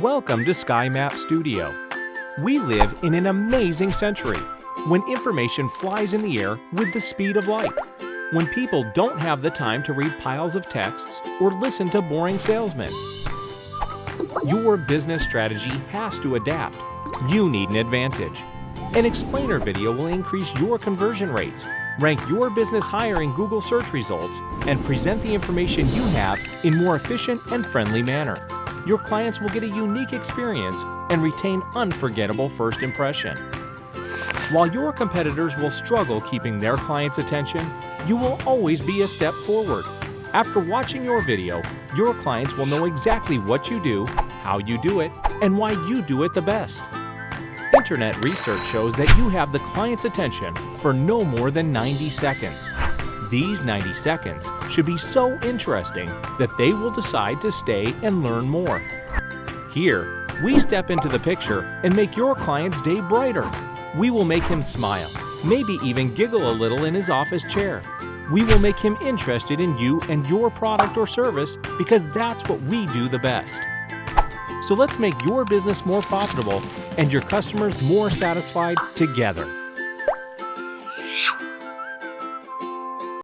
Welcome to SkyMap Studio. We live in an amazing century when information flies in the air with the speed of light. When people don't have the time to read piles of texts or listen to boring salesmen. Your business strategy has to adapt. You need an advantage. An explainer video will increase your conversion rates, rank your business higher in Google search results, and present the information you have in more efficient and friendly manner. Your clients will get a unique experience and retain unforgettable first impression. While your competitors will struggle keeping their clients' attention, you will always be a step forward. After watching your video, your clients will know exactly what you do, how you do it, and why you do it the best. Internet research shows that you have the client's attention for no more than 90 seconds. These 90 seconds should be so interesting that they will decide to stay and learn more. Here, we step into the picture and make your client's day brighter. We will make him smile, maybe even giggle a little in his office chair. We will make him interested in you and your product or service because that's what we do the best. So let's make your business more profitable and your customers more satisfied together.